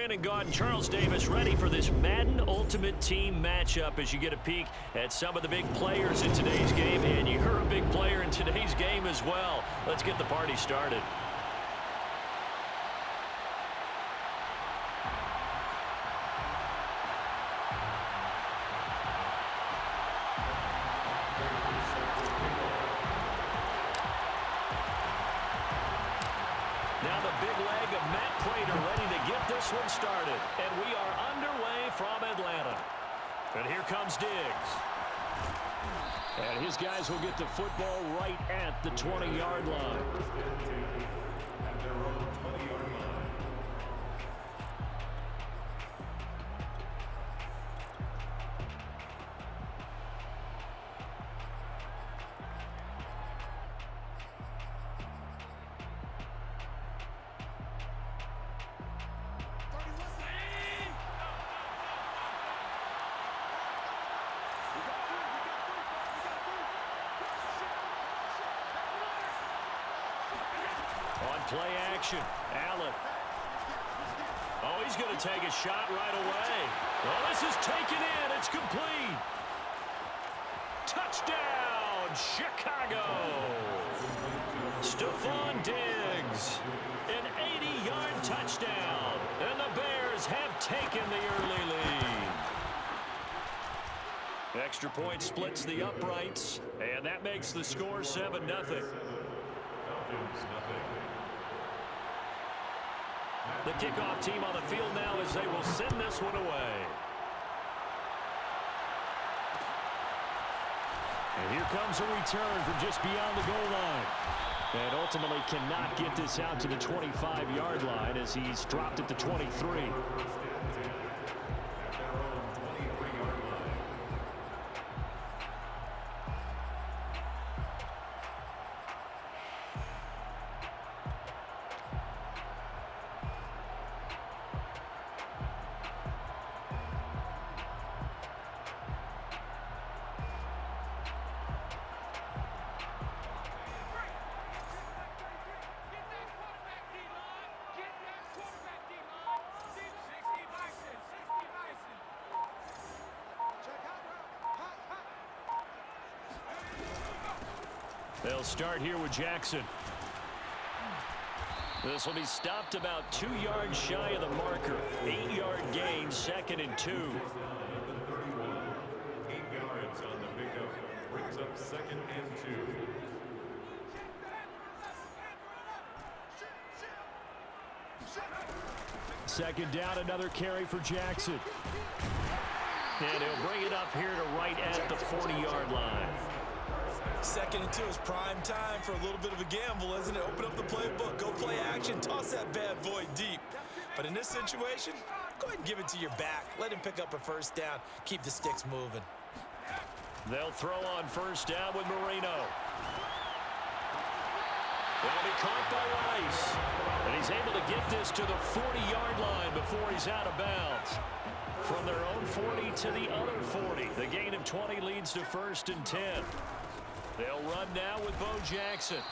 Brandon Gaudin, Charles Davis, ready for this Madden Ultimate Team matchup as you get a peek at some of the big players in today's game. And you're a big player in today's game as well. Let's get the party started. Now the big leg of Matt Prater ready to get this one started. And we are underway from Atlanta. And here comes Diggs. And his guys will get the football right at the 20-yard line. Play action. Allen. Oh, he's going to take a shot right away. Oh, this is taken in. It's complete. Touchdown, Chicago. Stephon Diggs. An 80-yard touchdown. And the Bears have taken the early lead. Extra point splits the uprights. And that makes the score 7-0. The kickoff team on the field now as they will send this one away. And here comes a return from just beyond the goal line. And ultimately cannot get this out to the 25-yard line as he's dropped at the 23. They'll start here with Jackson. This will be stopped about 2 yards shy of the marker. 8-yard gain, 2nd and 2. 8 yards on the pickup. Brings up 2nd and 2. 2nd down, another carry for Jackson. And he'll bring it up here to right at the 40-yard line. 2nd and 2 is prime time for a little bit of a gamble, isn't it? Open up the playbook, go play action, toss that bad boy deep. But in this situation, go ahead and give it to your back. Let him pick up a 1st down. Keep the sticks moving. They'll throw on 1st down with Marino. That'll be caught by Rice. And he's able to get this to the 40-yard line before he's out of bounds. From their own 40 to the other 40. The gain of 20 leads to 1st and 10. They'll run now with Bo Jackson.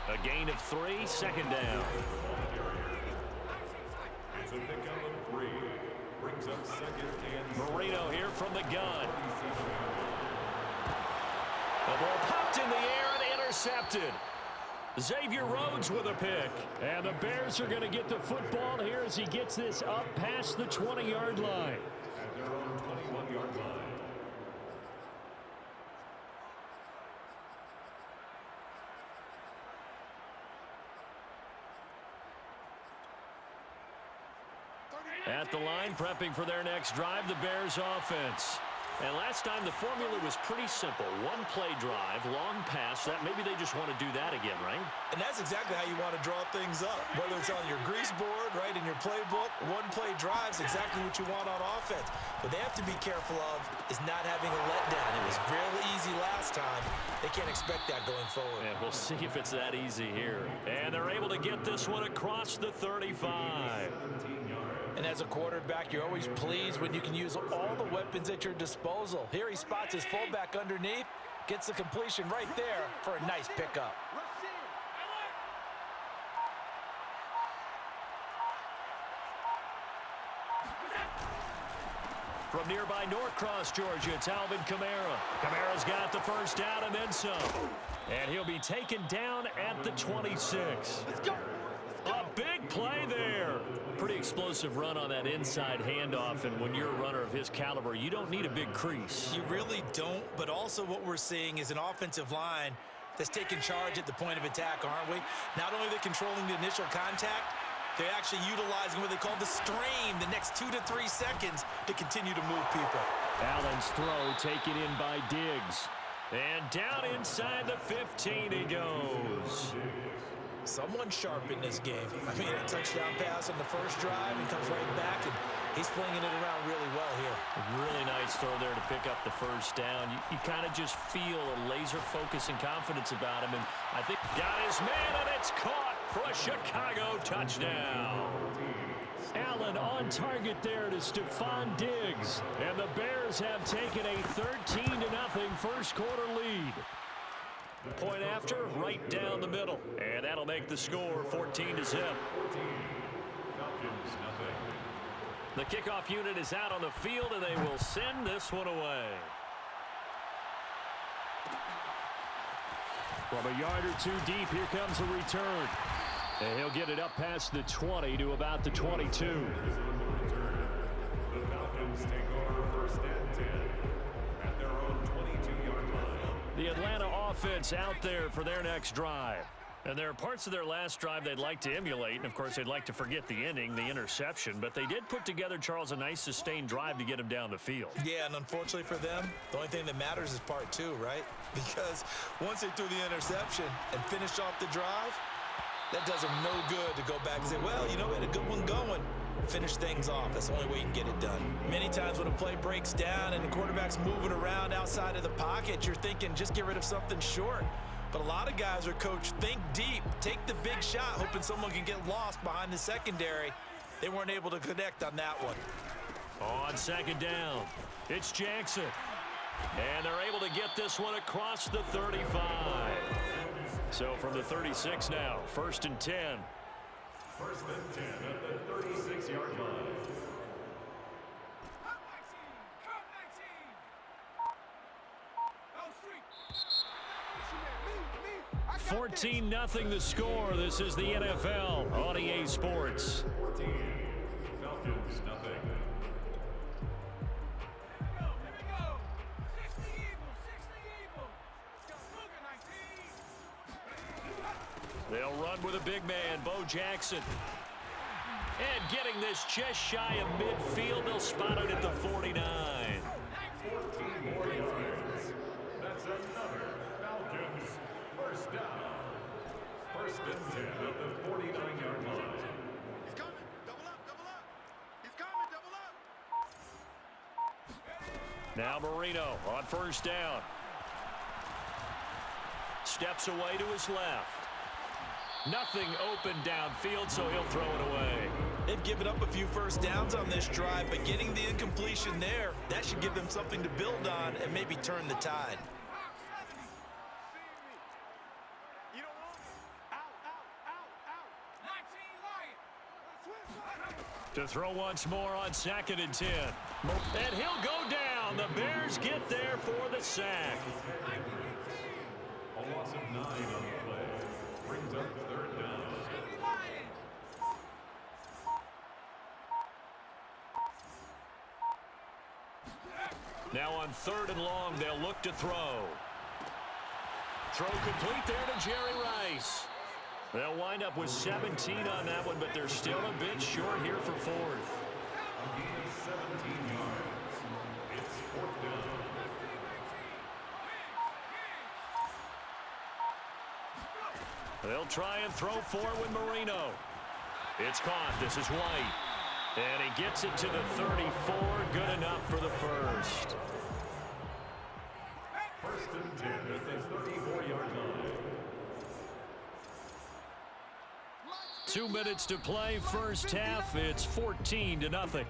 A gain of 3, 2nd down. It's a pickup of 3. Brings up 2nd and Marino here from the gun. The ball popped in the air and intercepted. Xavier Rhodes with a pick. And the Bears are going to get the football here as he gets this up past the 20-yard line. at their own 21-yard line. At the line, prepping for their next drive, the Bears offense. And last time, the formula was pretty simple. One play drive, long pass. That maybe they just want to do that again, right? And that's exactly how you want to draw things up. Whether it's on your grease board, right, in your playbook, one play drives exactly what you want on offense. What they have to be careful of is not having a letdown. It was real easy last time. They can't expect that going forward. And we'll see if it's that easy here. And they're able to get this one across the 35. And as a quarterback, you're always pleased when you can use all the weapons at your disposal. Here he spots his fullback underneath, gets the completion right there for a nice pickup. From nearby Norcross, Georgia, it's Alvin Kamara. Kamara's got the first down and then some. And he'll be taken down at the 26. Let's go. A big play there. Pretty explosive run on that inside handoff, and when you're a runner of his caliber, you don't need a big crease. You really don't, but also what we're seeing is an offensive line that's taking charge at the point of attack, aren't we? Not only are they controlling the initial contact, they're actually utilizing what they call the strain the next 2 to 3 seconds to continue to move people. Allen's throw taken in by Diggs. And down inside the 15 he goes. Someone sharp in this game. I mean, a touchdown pass on the first drive and comes right back, and he's flinging it around really well here. A really nice throw there to pick up the first down. You kind of just feel a laser focus and confidence about him, and I think got his man, and it's caught for a Chicago touchdown. Allen on target there to Stephon Diggs, and the Bears have taken a 13-0 first quarter lead. Point after, right down the middle, and that'll make the score 14-0. The kickoff unit is out on the field, and they will send this one away. From a yard or two deep, here comes a return. And he'll get it up past the 20 to about the 22. The Falcons take over first and 10 at their own 22-yard line. The Atlanta offense out there for their next drive. And there are parts of their last drive they'd like to emulate, and of course they'd like to forget the ending, the interception, but they did put together, Charles, a nice sustained drive to get him down the field. Yeah, and unfortunately for them, the only thing that matters is part 2, right? Because once they threw the interception and finished off the drive, that does them no good to go back and say, well, you know, we had a good one going. Finish things off. That's the only way you can get it done. Many times when a play breaks down and the quarterback's moving around outside of the pocket, you're thinking just get rid of something short. But a lot of guys are coached, think deep, take the big shot, hoping someone can get lost behind the secondary. They weren't able to connect on that one. On second down, it's Jackson. And they're able to get this one across the 35. So from the 36 now, first and 10. First and 10 at the 36-yard line. 14-0 the score. This is the NFL on EA Sports. 14, Falcons nothing. They'll run with a big man, Bo Jackson. And getting this just shy of midfield, they'll spot it at the 49. 14 more yards. That's another Falcons first down. First and 10 at the 49-yard line. He's coming. Double up, double up. He's coming, double up. Now Marino on first down. Steps away to his left. Nothing open downfield, so he'll throw it away. They've given up a few first downs on this drive, but getting the incompletion there, that should give them something to build on and maybe turn the tide. To throw once more on second and 10. And he'll go down. The Bears get there for the sack. A loss of 9 on the play. Brings up third down. Now on third and long, they'll look to throw. Throw complete there to Jerry Rice. They'll wind up with 17 on that one, but they're still a bit short here for fourth. A gain of 17 yards. It's fourth down. They'll try and throw forward with Marino. It's caught. This is White. And he gets it to the 34. Good enough for the first. First and 10 at the 34-yard line. 2 minutes to play, first half. It's 14-0.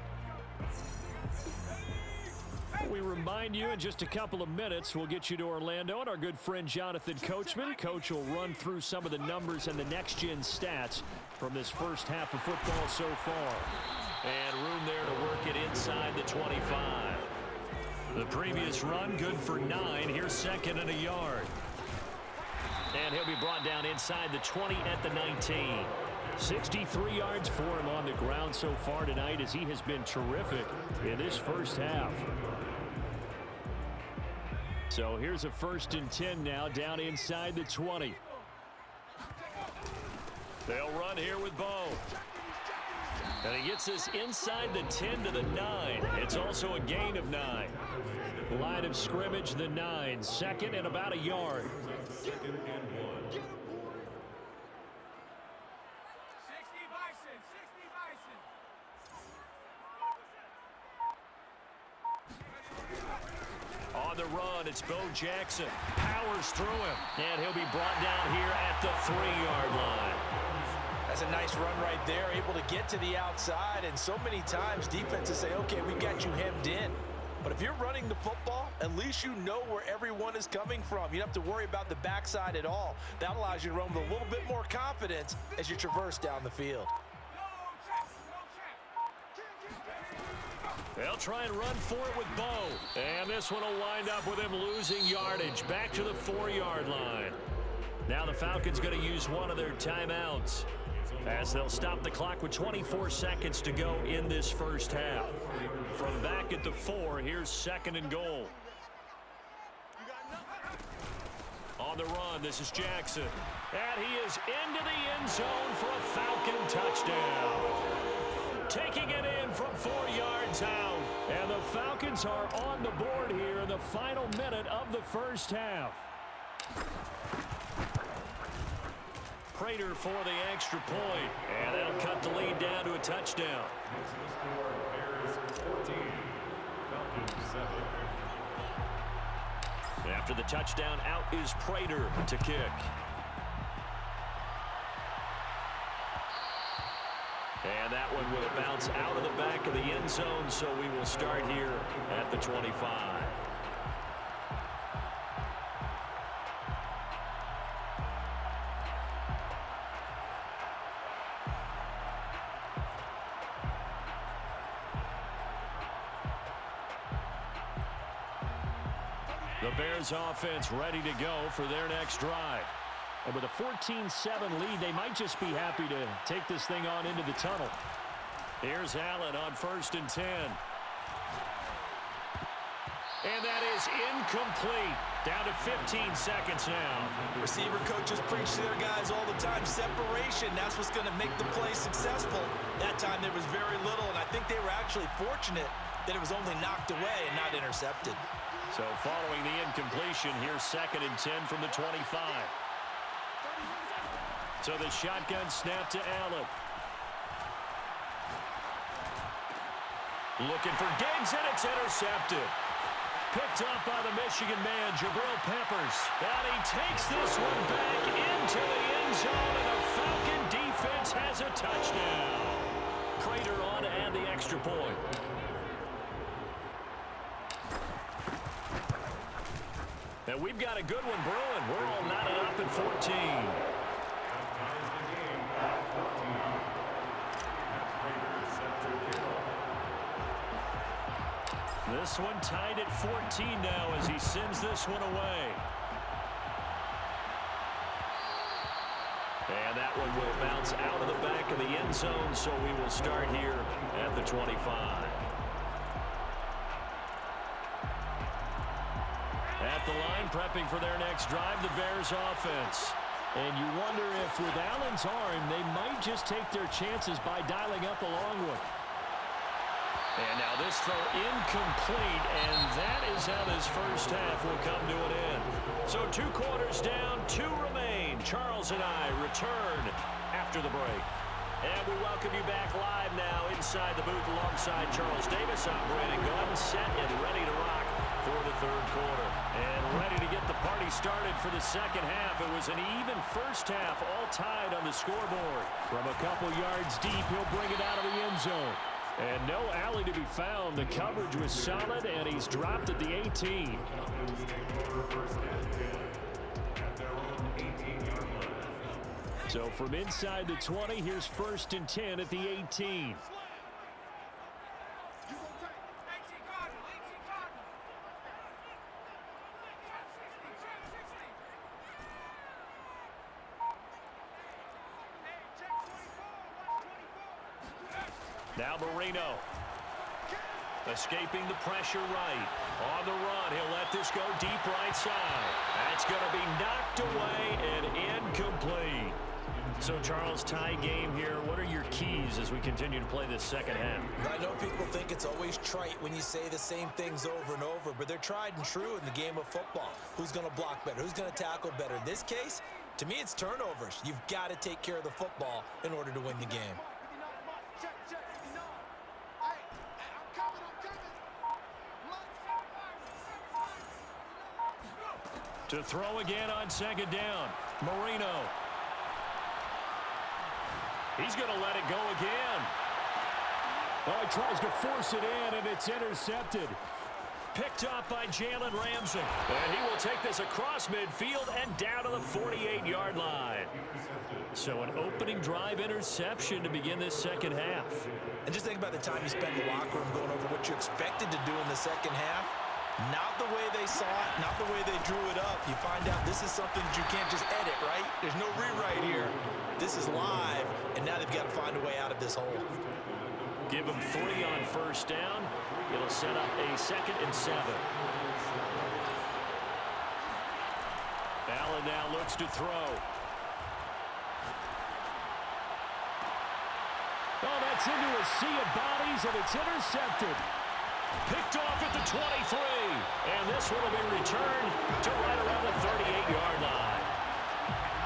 We remind you in just a couple of minutes, we'll get you to Orlando and our good friend Jonathan Coachman. Coach will run through some of the numbers and the next-gen stats from this first half of football so far. And room there to work it inside the 25. The previous run, good for 9. Here's second and a yard. And he'll be brought down inside the 20 at the 19. 63 yards for him on the ground so far tonight as he has been terrific in this first half. So here's a 1st and 10 now down inside the 20. They'll run here with Bo. And he gets this inside the 10 to the 9. It's also a gain of 9. Line of scrimmage, the 9. Second and about a yard. On the run, it's Bo Jackson. Powers through him. And he'll be brought down here at the 3-yard line. That's a nice run right there, able to get to the outside. And so many times defenses say, okay, we got you hemmed in. But if you're running the football, at least you know where everyone is coming from. You don't have to worry about the backside at all. That allows you to run with a little bit more confidence as you traverse down the field. They'll try and run for it with Bo. And this one will wind up with him losing yardage back to the 4-yard line. Now the Falcons going to use one of their timeouts as they'll stop the clock with 24 seconds to go in this first half. From back at the 4, here's second and goal. On the run, this is Jackson. And he is into the end zone for a Falcon touchdown. Taking it in from 4 yards out. And the Falcons are on the board here in the final minute of the first half. Prater for the extra point. And that'll cut the lead down to a touchdown. After the touchdown, out is Prater to kick. And that one will bounce out of the back of the end zone, so we will start here at the 25. The Bears offense ready to go for their next drive. And with a 14-7 lead, they might just be happy to take this thing on into the tunnel. Here's Allen on 1st and 10. And that is incomplete. Down to 15 seconds now. Receiver coaches preach to their guys all the time. Separation, that's what's going to make the play successful. That time there was very little, and I think they were actually fortunate that it was only knocked away and not intercepted. So following the incompletion, here's 2nd and 10 from the 25. So the shotgun snap to Allen. Looking for Diggs, and it's intercepted. Picked up by the Michigan man, Jabril Peppers. And he takes this one back into the end zone, and the Falcon defense has a touchdown. Prater on to add the extra point. And we've got a good one brewing. We're all knotted up at 14. This one tied at 14 now as he sends this one away. And that one will bounce out of the back of the end zone, so we will start here at the 25. At the line, prepping for their next drive, the Bears offense. And you wonder if with Allen's arm, they might just take their chances by dialing up a long one. And now this throw incomplete, and that is how this first half will come to an end. So 2 quarters down, 2 remain. Charles and I return after the break. And we welcome you back live now inside the booth alongside Charles Davis. I'm Brandon Gunn, set and ready to rock for the 3rd quarter. And ready to get the party started for the second half. It was an even first half, all tied on the scoreboard. From a couple yards deep, he'll bring it out of the end zone. And no alley to be found. The coverage was solid, and he's dropped at the 18. So from inside the 20, here's 1st and 10 at the 18. Now Marino. Escaping the pressure right. On the run, he'll let this go deep right side. That's going to be knocked away and incomplete. So, Charles, tie game here. What are your keys as we continue to play this second half? I know people think it's always trite when you say the same things over and over, but they're tried and true in the game of football. Who's going to block better? Who's going to tackle better? In this case, to me, it's turnovers. You've got to take care of the football in order to win the game. To throw again on second down. Marino. He's going to let it go again. Oh, he tries to force it in, and it's intercepted. Picked up by Jalen Ramsey. And he will take this across midfield and down to the 48-yard line. So an opening drive interception to begin this second half. And just think about the time you spent in the locker room going over what you expected to do in the second half. Not the way they saw it, not the way they drew it up. You find out this is something that you can't just edit, right? There's no rewrite here. This is live, and now they've got to find a way out of this hole. Give them 3 on first down. It'll set up a 2nd and 7. Allen now looks to throw. Oh, that's into a sea of bodies, and it's intercepted. Picked off at the 23. And this one will be returned to right around the 38-yard line.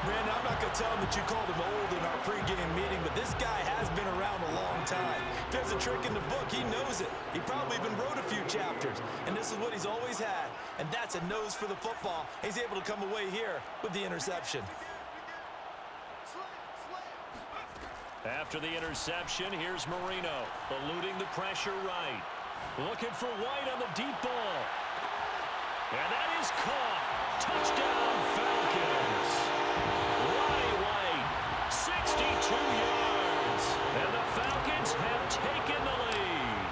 Brandon, I'm not going to tell him that you called him old in our pregame meeting, but this guy has been around a long time. If there's a trick in the book, he knows it. He probably even wrote a few chapters. And this is what he's always had, and that's a nose for the football. He's able to come away here with the interception. After the interception, here's Marino, eluding the pressure right. Looking for White on the deep ball. And that is caught. Touchdown, Falcons. Roddy White, 62 yards. And the Falcons have taken the lead.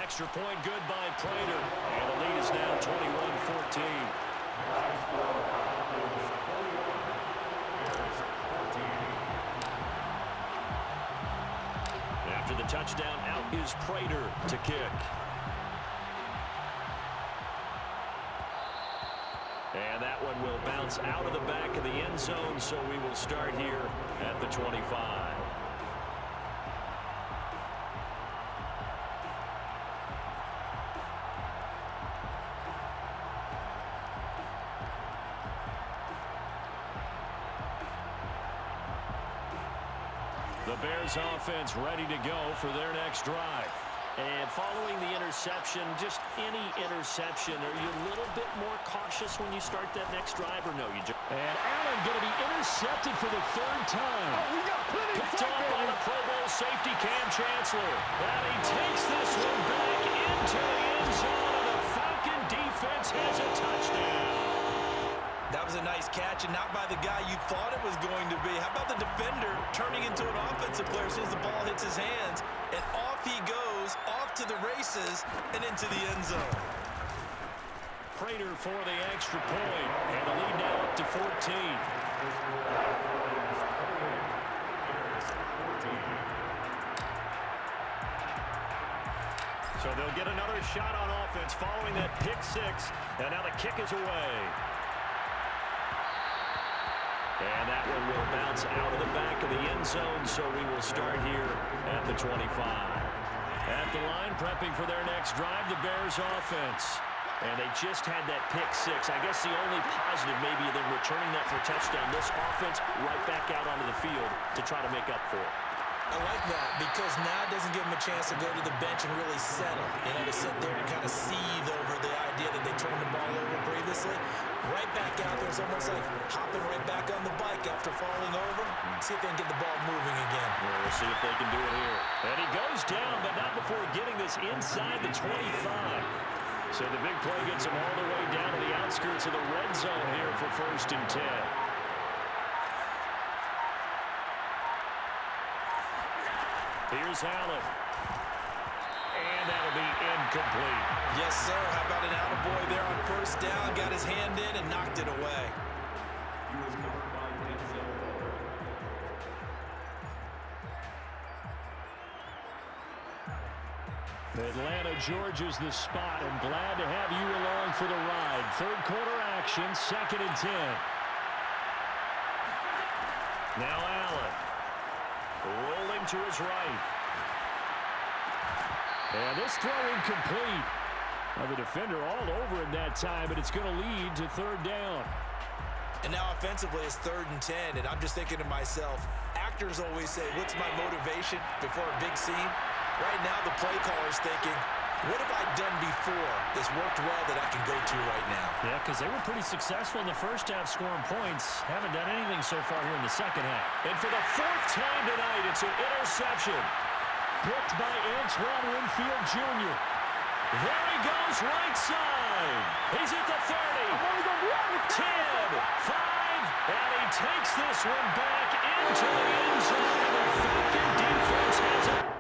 Extra point good by Prater. And the lead is now 21-14. After the touchdown, out is Prater to kick. And that one will bounce out of the back of the end zone, so we will start here at the 25. The Bears offense ready to go for their next drive. And following the interception, just any interception, are you a little bit more cautious when you start that next drive or no? And Allen going to be intercepted for the 3rd time. Oh, we got plenty of Picked time, off by baby. the Pro Bowl safety Cam Chancellor. And he takes this one back into the end zone, and the Falcon defense has a touchdown. That was a nice catch, and not by the guy you thought it was going to be. How about the defender turning into an offensive player as soon as the ball hits his hands? And off he goes, off to the races, and into the end zone. Prater for the extra point, and the lead now up to 14. So they'll get another shot on offense following that pick 6, and now the kick is away. And that one will bounce out of the back of the end zone, so we will start here at the 25. At the line, prepping for their next drive, the Bears offense. And they just had that pick 6. I guess the only positive maybe of them returning that for a touchdown. This offense right back out onto the field to try to make up for it. I like that because now it doesn't give them a chance to go to the bench and really settle. You know, to sit there and kind of seethe over the idea that they turned the ball over previously. Right back out there. It's almost like hopping right back on the bike after falling over. See if they can get the ball moving again. Well, we'll see if they can do it here. And he goes down, but not before getting this inside the 25. So the big play gets him all the way down to the outskirts of the red zone here for 1st and 10. Here's Allen. And that'll be incomplete. Yes, sir. How about an attaboy there on 1st down? Got his hand in and knocked it away. Atlanta, Georgia's the spot. I'm glad to have you along for the ride. Third quarter action, 2nd and 10. Now Allen. Rolling to his right. And this throw incomplete. Well, the defender all over him that time, but it's going to lead to 3rd down. And now offensively it's 3rd and 10, and I'm just thinking to myself, actors always say, what's my motivation before a big scene? Right now the play caller's thinking, what have I done before that's worked well that I can go to right now? Yeah, because they were pretty successful in the first half scoring points. Haven't done anything so far here in the second half. And for the 4th time tonight, it's an interception. Picked by Antoine Winfield Jr. There he goes, right side. He's at the 30, 10, 5, and he takes this one back into the end zone. The Falcon defense has it.